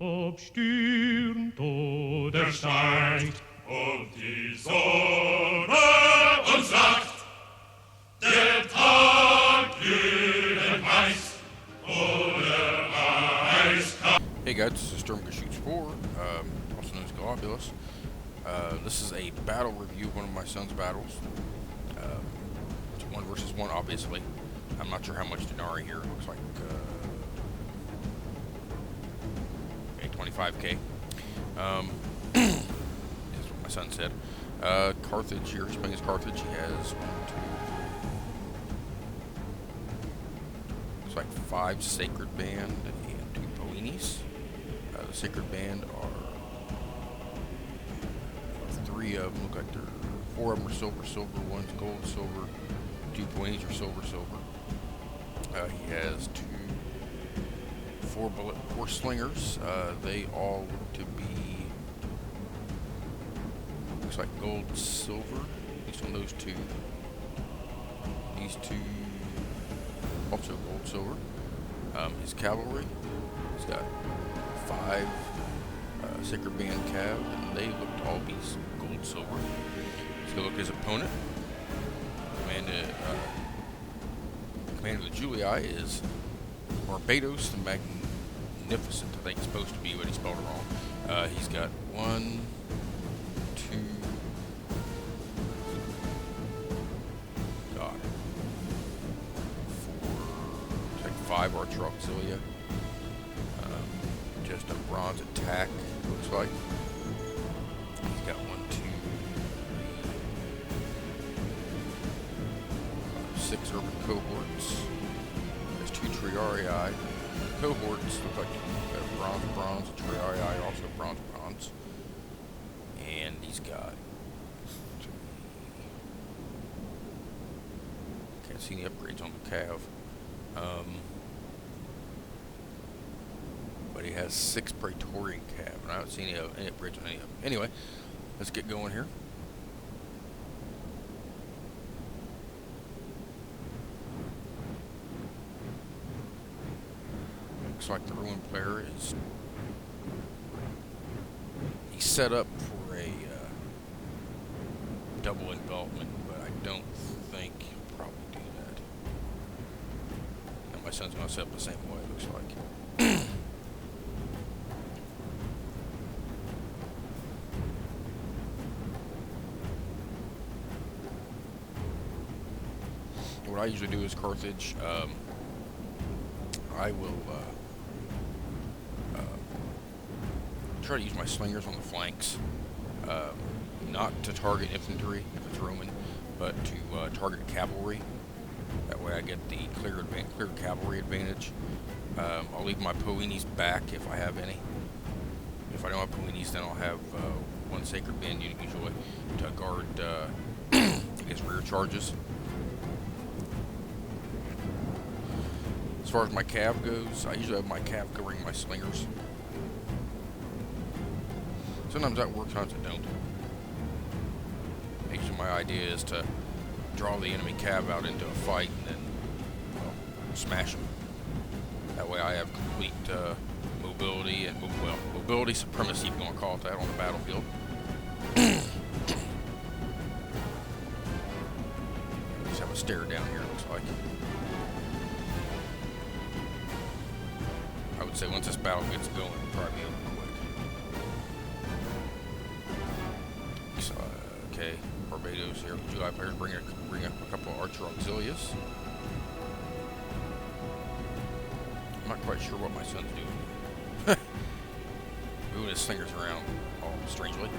Obstürmt oder steigt, und die Sonne uns sagt, der Tag glühend heiß oder eiskalt. Hey guys, this is Storm Shoots 4, also known as Globulus. This is a battle review of one of my son's battles. It's 1 versus 1, obviously. I'm not sure how much denarii here. It looks like 25k. That's what my son said. Carthage here. He's playing as Carthage. He has 1, 2. Looks like 5 Sacred Band and 2 Poenis. The Sacred Band are 3 of them. Look like 4 of them are silver, 1's gold, silver. 2 Poenis are silver. He has 4 slingers. They all look to be, looks like gold, silver. At least on those 2. These 2 also gold, silver. His cavalry, he's got 5 Sacred Band cav, and they look to all be gold, silver. Let's go look at his opponent. Commander of the Julii is Barbados the Magnificent. I think it's supposed to be, but he spelled it wrong. He's got 1, 2, God, 4, like 5 Archer Auxilia. Just a bronze attack, looks like. He's got 1, 2, 6 urban cohorts. There's 2 Triarii. Cohorts look like bronze, a Triarii, also bronze. And he's got 3. Can't see any upgrades on the cav. But he has 6 Praetorian cav, and I don't see any upgrades on any of them. Anyway, let's get going here. Looks like the Ruin player is, he's set up for a double envelopment, but I don't think he'll probably do that. And my son's going to set up the same way, it looks like. What I usually do is Carthage. I will try to use my slingers on the flanks, not to target infantry if it's Roman, but to target cavalry. That way I get the clear cavalry advantage. I'll leave my Poenis back if I have any. If I don't have Poenis, then I'll have 1 Sacred Band unit usually to guard against rear charges. As far as my cav goes, I usually have my cav covering my slingers. Sometimes that works, sometimes it don't. Usually my idea is to draw the enemy cav out into a fight and then, well, smash them. That way I have complete mobility and, well, mobility supremacy, if you want to call it that, on the battlefield. Just have a stare down here, it looks like. I would say once this battle gets going, it'll probably be over quick. So, okay, Barbados here. July players bring up a couple of Archer Auxilias. I'm not quite sure what my son's doing. Moving his slingers around all strangely.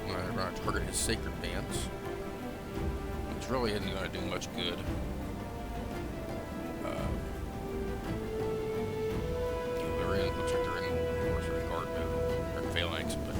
I'm going to target his Sacred Bands, which really isn't going to do much good. Looks like they're in guard mode. They're in phalanx, but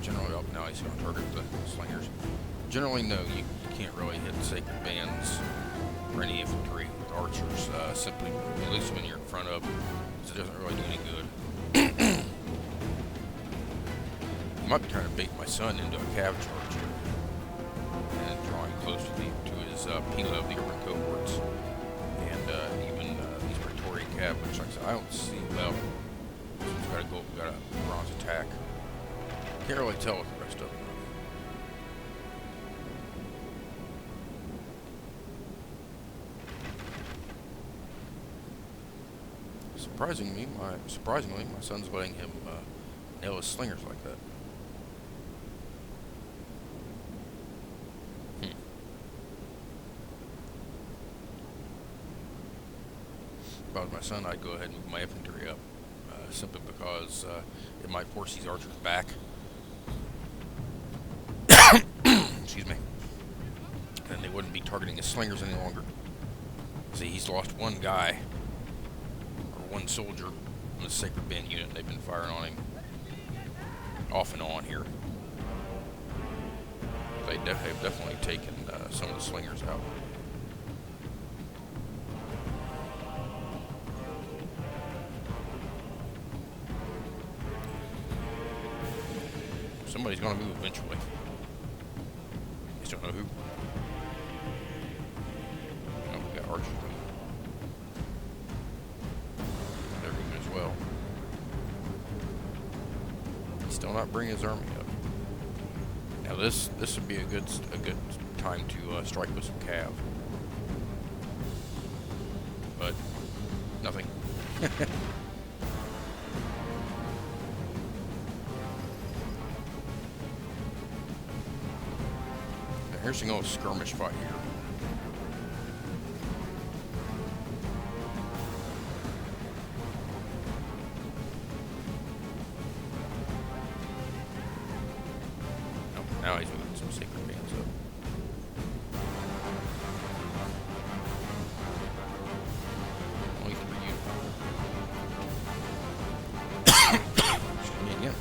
generally, now he's going to target the slingers. Generally, no, you can't really hit Sacred Bands or any infantry with archers. Simply, at least when you're in front of them, because it doesn't really do any good. You might be trying to bait my son into a cav charge here and draw him close to his penal of the urban cohorts, and even these Praetorian cab, which like I said, I don't see well. He's got a gold, got a bronze attack. Can't really tell what the rest of them. Surprisingly, my son's letting him nail his slingers like that. If I was my son, I'd go ahead and move my infantry up, simply because it might force these archers back. Excuse me. And they wouldn't be targeting his slingers any longer. See, he's lost one guy, or one soldier, on the Sacred Band unit. They've been firing on him off and on here. They have definitely taken some of the slingers out. Somebody's going to move eventually. Just don't know who. Oh, we got archers. They're moving as well. He's still not bringing his army up. Now this would be a good time to strike with some cav. But nothing. Here's a little skirmish fight here. Oh, now he's moving some Sacred Bands up. Only 3 units. Excuse me again.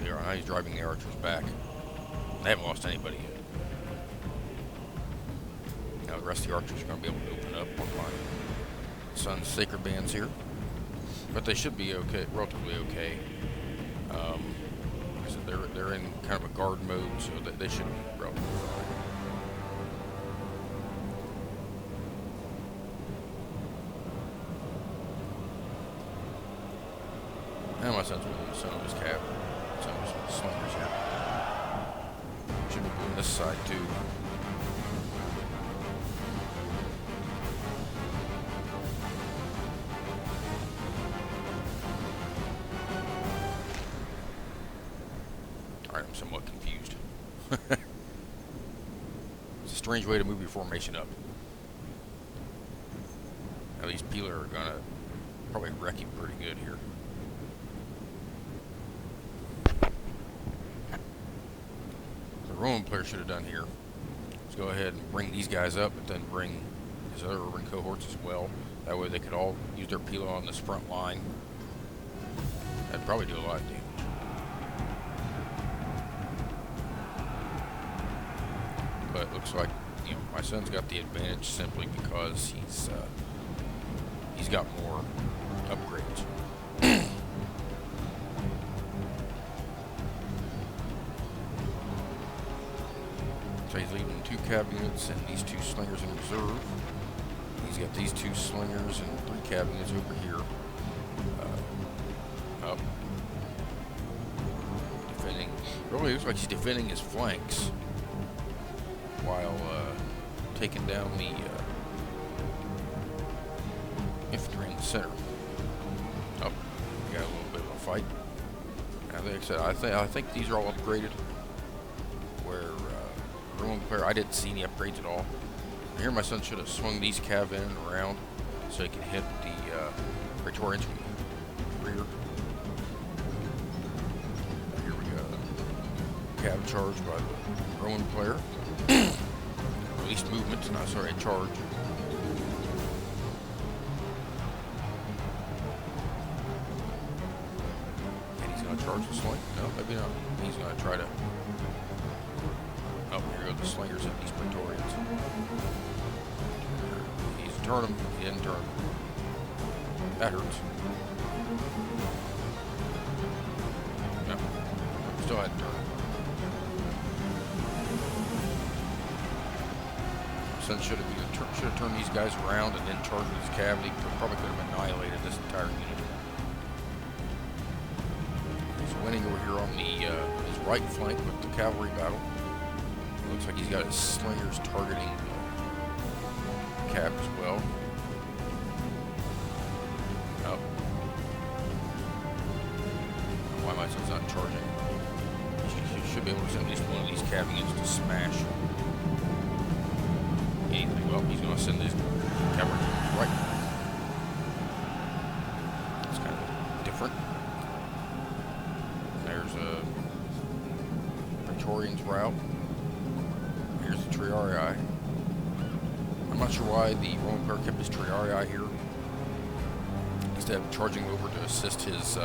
Now he's driving the archers back. They haven't lost anybody yet. Now the rest of the archers are going to be able to open up on my son's Sacred Bands here. But they should be okay, relatively okay. So they're in kind of a guard mode, so that they should be relatively fine. And my son's moving some of his cap. Some of his slingers here. Should be moving this side too. Alright, I'm somewhat confused. It's a strange way to move your formation up. Now these Peeler are gonna probably wreck him pretty good here. The Roman player should have done here is go ahead and bring these guys up, but then bring his other urban cohorts as well. That way they could all use their Peeler on this front line. That'd probably do a lot of damage. But it looks like, you know, my son's got the advantage simply because he's got more upgrades. So he's leaving 2 cav units and these 2 slingers in reserve. He's got these 2 slingers and 3 cav units over here. Up. Defending. Really looks like he's defending his flanks while taking down the infantry in the center. Oh, we got a little bit of a fight. Now, like I said, I think these are all upgraded. Where Roman player, I didn't see any upgrades at all. Here, my son should have swung these cav in and around so he can hit the Praetorians from the rear. Here we go. Cav charge by the Roman player. Released movement, no, sorry, a charge. And he's going to charge the sling? No, maybe not. He's going to try to... Oh, here go the slingers of these Praetorians. He's turn him. He didn't turn him. That hurts. No. Still hadn't turned him. Son should have turned these guys around and then charged with his cavalry. Probably could have annihilated this entire unit. He's winning over here on the his right flank with the cavalry battle. Looks like he's got his slingers targeting Cap as well. Oh. Why my son's not charging? He should be able to send at least one of these cav units to smash anything. Well, he's going to send these cavalry units right. It's kind of different. There's a Praetorian's route. Here's the Triarii. I'm not sure why the Roman Emperor kept his Triarii here instead of charging over to assist his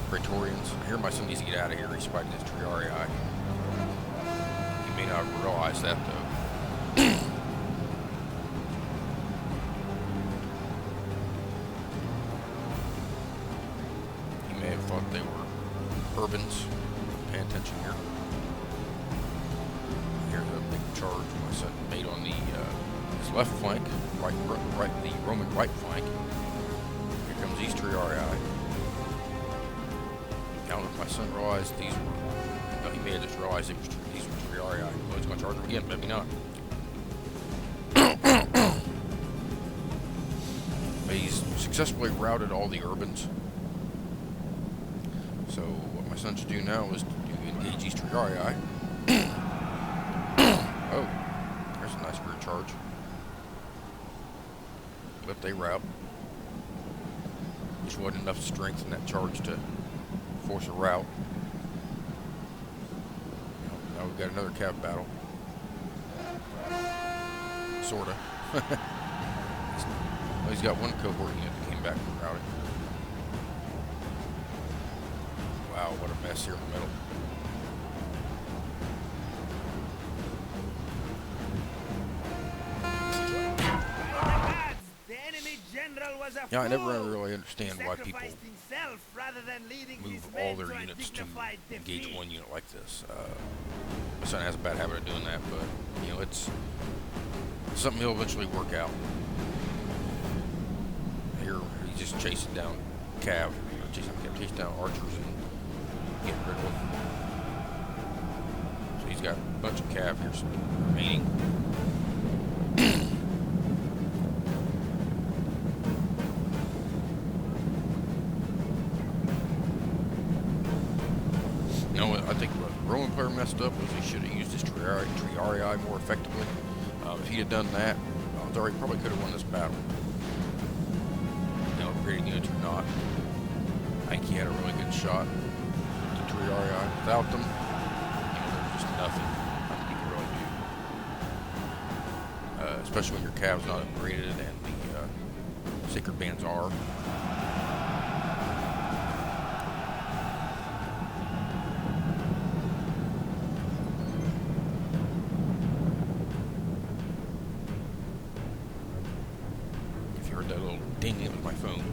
Praetorians. I hear my son needs to get out of here. He's fighting his Triarii. He may not have realized that though. He may have thought they were Urbans. Pay attention here. Here's a big charge my son made on the his left flank, the Roman right flank. Here comes these Triarii. I don't know if my son realized these were. No, he may have just realized these were Triarii. Oh, he's going to charge them again. Maybe not. But he's successfully routed all the Urbans. So what my son should do now is to engage these Triarii. Oh, there's a nice rear charge. But they rout. Just wasn't enough strength in that charge to force a rout. Now we've got another cav battle. Sorta. Well, he's got one cohort unit that came back from routing. Wow, what a mess here in the middle. Yeah, I never really understand why people move all their units to engage one unit like this. My son has a bad habit of doing that, but you know, it's something he'll eventually work out. Here, he's just chasing down cav, chasing down archers and getting rid of them. So he's got a bunch of cav here remaining. You know, I think what the Roman player messed up was he should have used his Triarii more effectively. If he had done that, he probably could have won this battle. You know, upgrading units or not. I think he had a really good shot with the Triarii. Without them, you know, there's just nothing you can really do. Especially when your cav's not upgraded and the sacred bands are. That little ding in with my phone.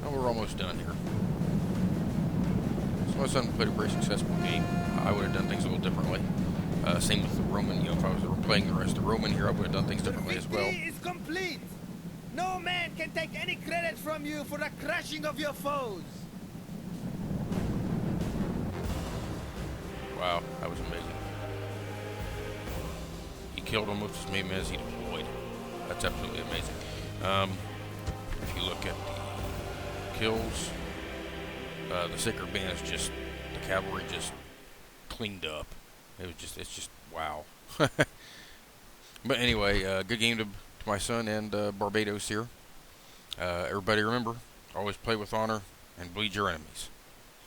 Well, we're almost done here. So my son played a very successful game. I would have done things a little differently. Same with the Roman. You know, if I was playing the rest of the Roman here, I would have done things differently as well. Is complete. No man can take any credit from you for the crushing of your foes. Wow, that was amazing. He killed almost as many men as he deployed. That's absolutely amazing. If you look at the kills, the sacred band is just, the cavalry just cleaned up. It's just wow. But anyway, good game to my son and Barbados here. Everybody remember, always play with honor and bleed your enemies.